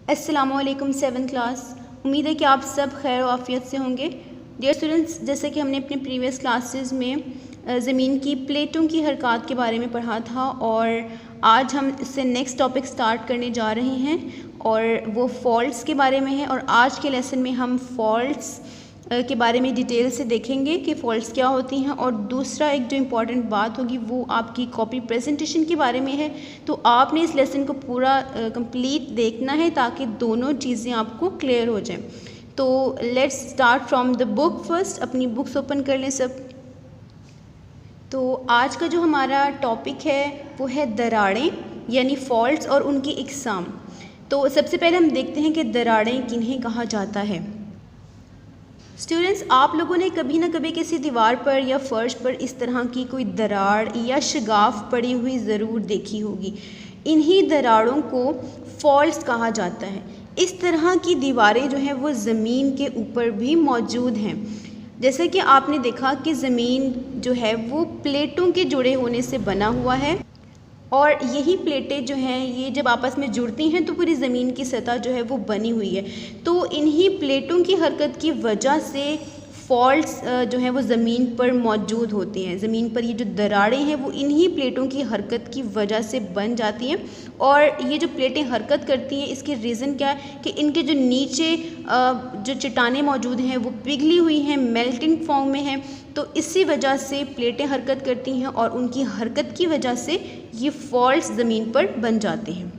अस्सलामुअलैकुम 7th class. उम्मीद है कि आप सब खैर और आफियत से होंगे। डियर स्टूडेंट्स, जैसे कि हमने अपने प्रीवियस क्लासेस में ज़मीन की प्लेटों की हरकत के बारे में पढ़ा था और आज हम इससे नेक्स्ट टॉपिक स्टार्ट करने जा रहे हैं और वो फॉल्ट्स के बारे में है। और आज के लेसन में हम फॉल्ट्स के बारे में डिटेल से देखेंगे कि फॉल्ट्स क्या होती हैं। और दूसरा एक जो इम्पॉर्टेंट बात होगी वो आपकी कॉपी प्रेजेंटेशन के बारे में है। तो आपने इस लेसन को पूरा कंप्लीट देखना है ताकि दोनों चीज़ें आपको क्लियर हो जाएं। तो let's start from the book first. अपनी बुक्स ओपन कर लें सब। तो आज का जो हमारा टॉपिक है वो है दरारें यानी फॉल्ट्स और उनकी इकसाम। तो सबसे पहले हम देखते हैं कि दरारें किन्हें कहा जाता है। स्टूडेंट्स, आप लोगों ने कभी ना कभी किसी दीवार पर या फर्श पर इस तरह की कोई दरार या शगाफ पड़ी हुई ज़रूर देखी होगी। इन्हीं दरारों को फॉल्ट्स कहा जाता है। इस तरह की दीवारें जो हैं वो ज़मीन के ऊपर भी मौजूद हैं। जैसे कि आपने देखा कि ज़मीन जो है वो प्लेटों के जुड़े होने से बना हुआ है और यही प्लेटें जो हैं ये जब आपस में जुड़ती हैं तो पूरी ज़मीन की सतह जो है वो बनी हुई है। तो इन्हीं प्लेटों की हरकत की वजह से फॉल्ट्स जो हैं वो ज़मीन पर मौजूद होते हैं। ज़मीन पर ये जो दरारें हैं वो इन्हीं प्लेटों की हरकत की वजह से बन जाती हैं। और ये जो प्लेटें हरकत करती हैं इसके रीज़न क्या है कि इनके जो नीचे जो चट्टानें मौजूद हैं वो पिघली हुई हैं, मेल्टिंग फॉर्म में हैं। तो इसी वजह से प्लेटें हरकत करती हैं और उनकी हरकत की वजह से ये फॉल्ट्स ज़मीन पर बन जाते हैं।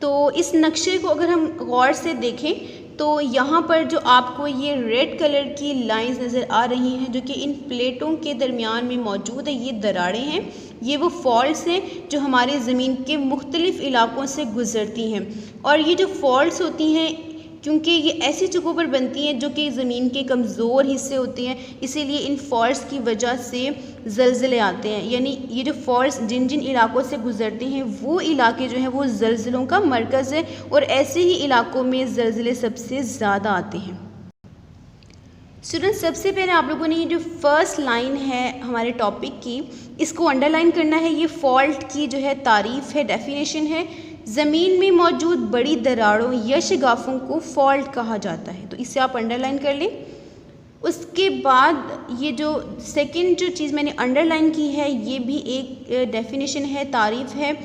तो इस नक्शे को अगर हम गौर से देखें तो यहाँ पर जो आपको ये रेड कलर की लाइंस नज़र आ रही हैं जो कि इन प्लेटों के दरमियान में मौजूद है, ये दरारें हैं। ये वो फॉल्ट्स हैं जो हमारे ज़मीन के मुख्तलिफ़ इलाकों से गुज़रती हैं। और ये जो फॉल्ट्स होती हैं क्योंकि ये ऐसी जगहों पर बनती हैं जो कि ज़मीन के कमज़ोर हिस्से होते हैं, इसीलिए इन फॉल्ट्स की वजह से ज़लज़ले आते हैं। यानी ये जो फॉल्ट्स जिन जिन इलाकों से गुज़रते हैं वो इलाके जो हैं वो ज़लज़लों का मरकज़ है और ऐसे ही इलाकों में ज़लज़ले सबसे ज़्यादा आते हैं। स्टूडेंट्स, सबसे पहले आप लोगों ने ये जो फर्स्ट लाइन है हमारे टॉपिक की इसको अंडरलाइन करना है। ये फॉल्ट की जो है तारीफ़ है, डेफिनेशन है। ज़मीन में मौजूद बड़ी दरारों या शगाफों को फॉल्ट कहा जाता है। तो इसे आप अंडरलाइन कर लें। उसके बाद ये जो सेकंड जो चीज़ मैंने अंडरलाइन की है ये भी एक डेफिनेशन है, तारीफ़ है।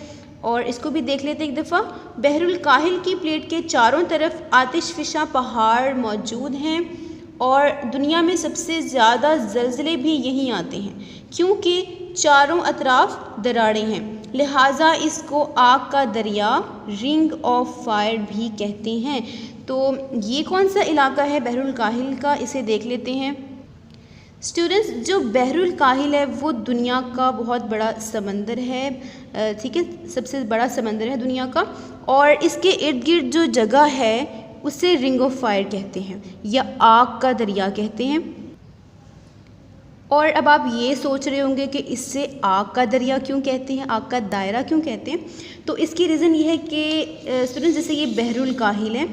और इसको भी देख लेते हैं एक दफ़ा। बहरुल काहिल की प्लेट के चारों तरफ आतिशफ़िशा पहाड़ मौजूद हैं और दुनिया में सबसे ज़्यादा ज़लज़ले भी यहीं आते हैं क्योंकि चारों अतराफ दरारें हैं। लिहाजा इसको आग का दरिया, रिंग ऑफ फायर भी कहते हैं। तो ये कौन सा इलाका है बहरुल काहिल का, इसे देख लेते हैं। स्टूडेंट्स, जो बहरुल काहिल है वो दुनिया का बहुत बड़ा समंदर है, ठीक है, सबसे बड़ा समंदर है दुनिया का। और इसके इर्द गिर्द जो जगह है उसे रिंग ऑफ फायर कहते हैं या आग का दरिया कहते हैं। और अब आप ये सोच रहे होंगे कि इससे आग का दरिया क्यों कहते हैं, आग का दायरा क्यों कहते हैं। तो इसकी रीज़न ये है कि स्टूडेंट्स, जैसे ये बहरुल काहिल है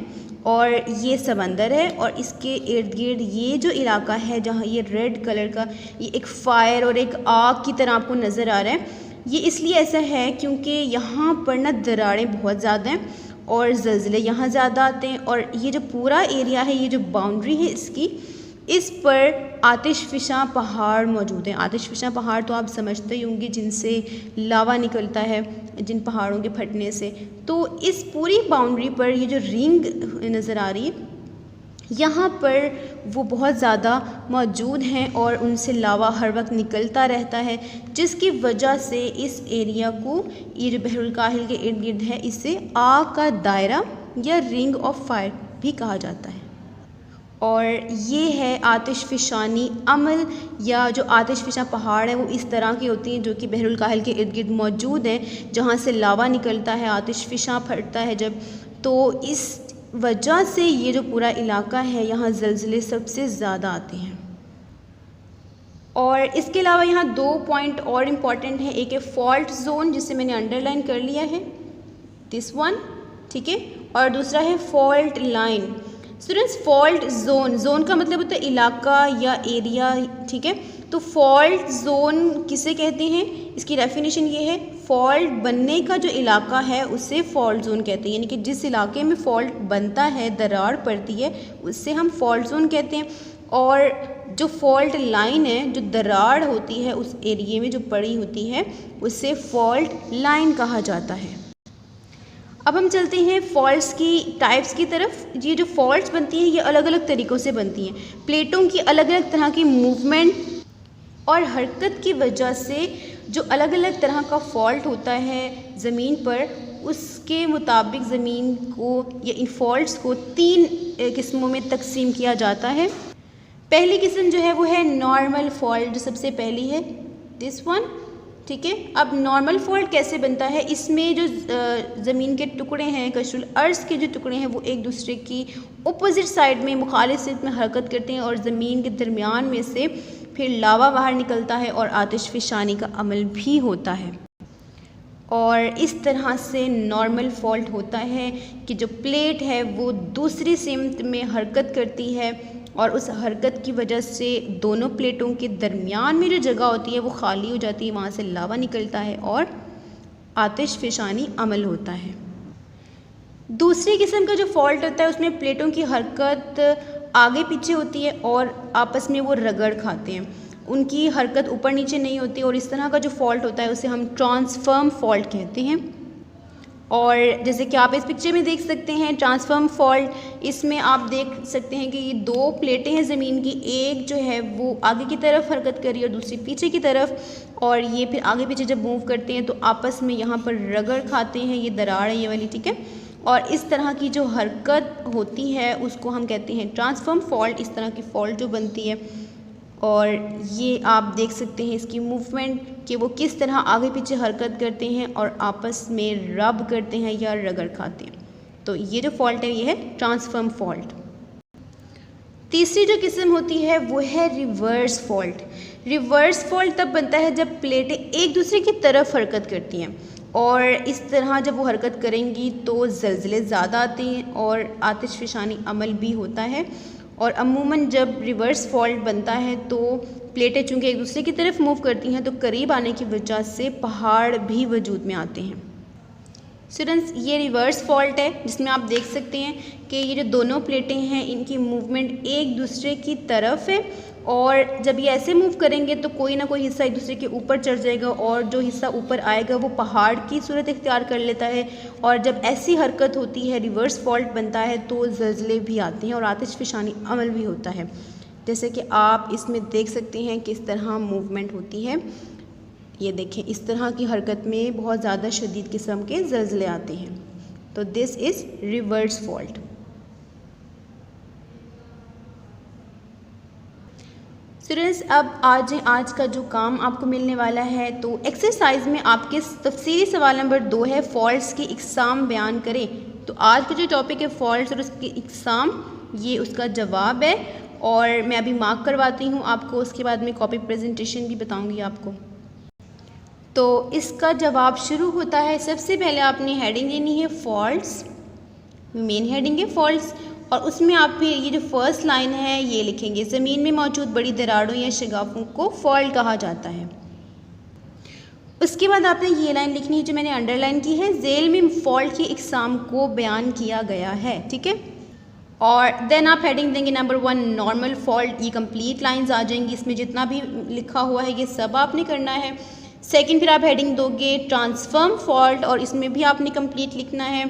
और ये समंदर है और इसके इर्द गिर्द ये जो इलाका है जहाँ ये रेड कलर का ये एक फ़ायर और एक आग की तरह आपको नज़र आ रहा है, ये इसलिए ऐसा है क्योंकि यहाँ पर ना दरारें बहुत ज़्यादा हैं और ज़लज़ले यहाँ ज़्यादा आते हैं। और ये जो पूरा एरिया है, ये जो बाउंड्री है इसकी, इस पर आतिशफ़िशा पहाड़ मौजूद हैं। आतिशफ़िशा पहाड़ तो आप समझते ही होंगे जिनसे लावा निकलता है, जिन पहाड़ों के फटने से। तो इस पूरी बाउंड्री पर ये जो रिंग नज़र आ रही है यहाँ पर वो बहुत ज़्यादा मौजूद हैं और उनसे लावा हर वक्त निकलता रहता है, जिसकी वजह से इस एरिया को, ये जो बहरुल काहिल के इर्द गिर्द है, इसे आग का दायरा या रिंग ऑफ फायर भी कहा जाता है। और ये है आतिशफ़िशानी अमल या जो आतिशफ़िशा पहाड़ है वो इस तरह की होती हैं जो कि बहरुल काहिल के इर्द गिर्द मौजूद हैं, जहाँ से लावा निकलता है, आतिशफ़िशा फटता है जब। तो इस वजह से ये जो पूरा इलाका है यहाँ ज़लज़ले सबसे ज़्यादा आते हैं। और इसके अलावा यहाँ 2 पॉइंट और इम्पॉर्टेंट है। एक है फॉल्ट जोन जिसे मैंने अंडरलाइन कर लिया है, दिस वन, ठीक है। और दूसरा है fault line. Students, fault zone, zone का मतलब होता है इलाका या एरिया, ठीक है। तो फॉल्ट जोन किसे कहते हैं, इसकी डेफिनेशन ये है, फॉल्ट बनने का जो इलाका है उसे फॉल्ट जोन कहते हैं, यानी कि जिस इलाके में फॉल्ट बनता है, दरार पड़ती है, उससे हम फॉल्ट जोन कहते हैं। और जो फॉल्ट लाइन है, जो दरार होती है उस एरिए में जो पड़ी होती है, उसे फॉल्ट लाइन कहा जाता है। अब हम चलते हैं फॉल्ट्स की टाइप्स की तरफ। ये जो फॉल्ट्स बनती हैं ये अलग अलग तरीक़ों से बनती हैं। प्लेटों की अलग अलग तरह की मूवमेंट और हरकत की वजह से जो अलग अलग तरह का फॉल्ट होता है ज़मीन पर, उसके मुताबिक ज़मीन को या इन फॉल्ट्स को 3 किस्मों में तकसीम किया जाता है। पहली किस्म जो है वो है नॉर्मल फॉल्ट, जो सबसे पहली है, दिस वन, ठीक है। अब नॉर्मल फॉल्ट कैसे बनता है? इसमें जो ज़मीन के टुकड़े हैं, कशुल अर्ज़ के जो टुकड़े हैं, वो एक दूसरे की अपोजिट साइड में, मुखालिफ साइड में हरकत करते हैं और ज़मीन के दरमियान में से फिर लावा बाहर निकलता है और आतिशफ़शानी का अमल भी होता है। और इस तरह से नॉर्मल फॉल्ट होता है कि जो प्लेट है वो दूसरी सिमत में हरकत करती है और उस हरकत की वजह से दोनों प्लेटों के दरमियान में जो जगह होती है वो खाली हो जाती है, वहाँ से लावा निकलता है और आतिशफ़शानी अमल होता है। दूसरी किस्म का जो फॉल्ट होता है उसमें प्लेटों की हरकत आगे पीछे होती है और आपस में वो रगड़ खाते हैं, उनकी हरकत ऊपर नीचे नहीं होती, और इस तरह का जो फॉल्ट होता है उसे हम ट्रांसफॉर्म फॉल्ट कहते हैं। और जैसे कि आप इस पिक्चर में देख सकते हैं ट्रांसफॉर्म फॉल्ट, इसमें आप देख सकते हैं कि ये 2 प्लेटें हैं ज़मीन की, एक जो है वो आगे की तरफ हरकत कर रही है और दूसरी पीछे की तरफ, और ये फिर आगे पीछे जब मूव करते हैं तो आपस में यहाँ पर रगड़ खाते हैं, ये दरार है ये वाली, ठीक है। और इस तरह की जो हरकत होती है उसको हम कहते हैं ट्रांसफॉर्म फॉल्ट, इस तरह की फॉल्ट जो बनती है। और ये आप देख सकते हैं इसकी मूवमेंट कि वो किस तरह आगे पीछे हरकत करते हैं और आपस में रब करते हैं या रगड़ खाते हैं। तो ये जो फॉल्ट है ये है ट्रांसफॉर्म फॉल्ट। तीसरी जो किस्म होती है वो है रिवर्स फॉल्ट। रिवर्स फॉल्ट तब बनता है जब प्लेटें एक दूसरे की तरफ हरकत करती हैं, और इस तरह जब वो हरकत करेंगी तो ज़लज़ले ज़्यादा आते हैं और आतिशफ़शानी अमल भी होता है। और अमूमन जब रिवर्स फॉल्ट बनता है तो प्लेटें चूँकि एक दूसरे की तरफ मूव करती हैं तो करीब आने की वजह से पहाड़ भी वजूद में आते हैं। स्टूडेंट्स, ये रिवर्स फॉल्ट है जिसमें आप देख सकते हैं कि ये जो दोनों प्लेटें हैं इनकी मूवमेंट एक दूसरे की तरफ है, और जब ये ऐसे मूव करेंगे तो कोई ना कोई हिस्सा एक दूसरे के ऊपर चढ़ जाएगा और जो हिस्सा ऊपर आएगा वो पहाड़ की सूरत इख्तियार कर लेता है। और जब ऐसी हरकत होती है, रिवर्स फॉल्ट बनता है, तो ज़लज़ले भी आते हैं और आतिशफ़शानी अमल भी होता है। जैसे कि आप इसमें देख सकते हैं किस तरह मूवमेंट होती है। ये देखें, इस तरह की हरकत में बहुत ज़्यादा शदीद किस्म के ज़लज़ले आते हैं। तो this is reverse fault. Students, अब आज का जो काम आपको मिलने वाला है, तो एक्सरसाइज में आपके तफसीली सवाल नंबर 2 है फॉल्ट्स की इकसाम बयान करें। तो आज का जो टॉपिक है फॉल्ट्स और उसकी इकसाम, ये उसका जवाब है और मैं अभी मार्क करवाती हूँ आपको, उसके बाद में कॉपी प्रेजेंटेशन भी बताऊँगी आपको। तो इसका जवाब शुरू होता है, सबसे पहले आपने हेडिंग देनी है फॉल्ट्स, मेन हेडिंग है फॉल्ट्स, और उसमें आप फिर ये जो फर्स्ट लाइन है ये लिखेंगे, ज़मीन में मौजूद बड़ी दरारों या शगाफों को फॉल्ट कहा जाता है। उसके बाद आपने ये लाइन लिखनी है जो मैंने अंडरलाइन की है, झेल में फॉल्ट की इकसाम को बयान किया गया है, ठीक है। और देन आप हेडिंग देंगे नंबर 1 नॉर्मल फॉल्ट, ये कंप्लीट लाइंस आ जाएंगी, इसमें जितना भी लिखा हुआ है ये सब आपने करना है। सेकंड फिर आप हेडिंग दोगे ट्रांसफॉर्म फॉल्ट, और इसमें भी आपने कंप्लीट लिखना है।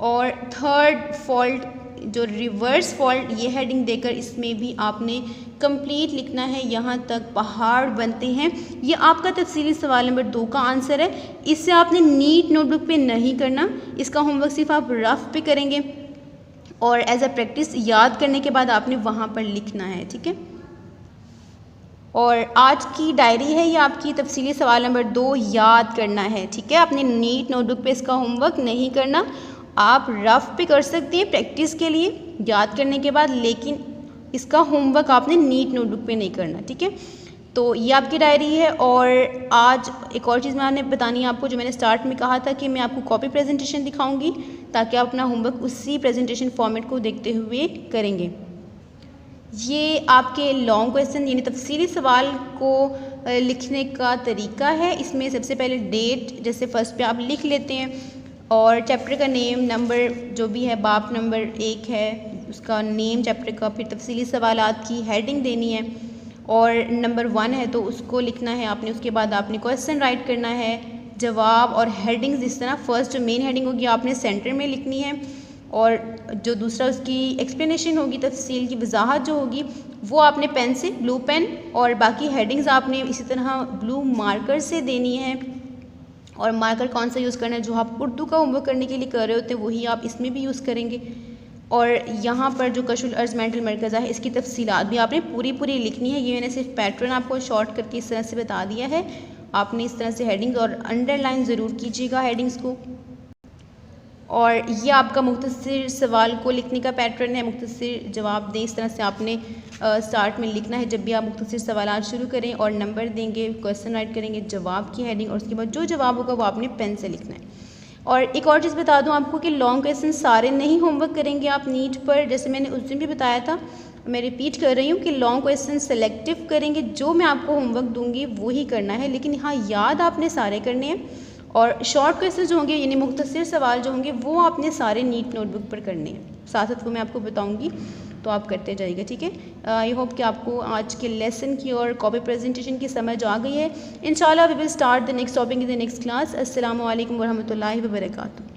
और थर्ड फॉल्ट जो रिवर्स फॉल्ट, ये हेडिंग देकर इसमें भी आपने कंप्लीट लिखना है, यहाँ तक पहाड़ बनते हैं। ये आपका तफसीली सवाल नंबर 2 का आंसर है। इससे आपने नीट नोटबुक पे नहीं करना, इसका होमवर्क सिर्फ आप रफ पे करेंगे और एज अ प्रैक्टिस याद करने के बाद आपने वहाँ पर लिखना है, ठीक है। और आज की डायरी है ये आपकी, तफसीली सवाल नंबर 2 याद करना है, ठीक है। आपने नीट नोटबुक पे इसका होमवर्क नहीं करना, आप रफ पे कर सकते हैं प्रैक्टिस के लिए याद करने के बाद, लेकिन इसका होमवर्क आपने नीट नोटबुक पे नहीं करना, ठीक है। तो ये आपकी डायरी है। और आज एक और चीज़ मैंने बतानी है आपको, जो मैंने स्टार्ट में कहा था कि मैं आपको कॉपी प्रेजेंटेशन दिखाऊंगी ताकि आप अपना होमवर्क उसी प्रेजेंटेशन फॉर्मेट को देखते हुए करेंगे। ये आपके लॉन्ग क्वेश्चन यानी तफसीली सवाल को लिखने का तरीका है। इसमें सबसे पहले डेट जैसे फर्स्ट पे आप लिख लेते हैं, और चैप्टर का नेम, नंबर जो भी है, बाप नंबर 1 है उसका नेम चैप्टर का, फिर तफसीली सवालात की हेडिंग देनी है, और नंबर 1 है तो उसको लिखना है आपने। उसके बाद आपने क्वेश्चन राइट करना है, जवाब और हेडिंग्स इस तरह। फर्स्ट जो मेन हेडिंग होगी आपने सेंटर में लिखनी है, और जो दूसरा उसकी एक्सप्लेनेशन होगी, तफसील की वजाहत जो होगी, वो आपने पेन से, ब्लू पेन, और बाकी हेडिंग्स आपने इसी तरह ब्लू मार्कर से देनी है। और मार्कर कौन सा यूज़ करना है, जो आप उर्दू का होमवर्क करने के लिए कर रहे होते हैं वही आप इसमें भी यूज़ करेंगे। और यहाँ पर जो कशुल अर्ज़ मेंटल मरकज़ा है इसकी तफसीलात भी आपने पूरी लिखनी है। ये मैंने सिर्फ पैटर्न आपको शॉर्ट करके इस तरह से बता दिया है। आपने इस तरह से हेडिंग्स और अंडरलाइन ज़रूर कीजिएगा हेडिंग्स को। और ये आपका मुख्तसर सवाल को लिखने का पैटर्न है, मुख्तसर जवाब दें, इस तरह से आपने स्टार्ट में लिखना है जब भी आप मुख्तसर सवाल शुरू करें, और नंबर देंगे, क्वेश्चन राइट करेंगे, जवाब की हेडिंग, और उसके बाद जो जवाब होगा वो आपने पेन से लिखना है। और एक और चीज़ बता दूं आपको कि लॉन्ग क्वेश्चन सारे नहीं होमवर्क करेंगे आप नीट पर, जैसे मैंने उस दिन भी बताया था, मैं रिपीट कर रही हूँ कि लॉन्ग क्वेश्चन सेलेक्टिव करेंगे, जो मैं आपको होमवर्क दूंगी वही करना है, लेकिन हाँ याद आपने सारे करने हैं। और शॉर्ट क्वेश्चन जो होंगे यानी मुख्तसर सवाल जो होंगे वो आपने सारे नीट नोटबुक पर करने हैं, साथ साथ वो मैं आपको बताऊंगी तो आप करते जाइएगा, ठीक है। आई होप कि आपको आज के लेसन की और कॉपी प्रेजेंटेशन की समझ आ गई है। इंशाल्लाह we will start the next topic in the next class. अस्सलामु अलैकुम वरहमतुल्लाहि वबरकातुहू।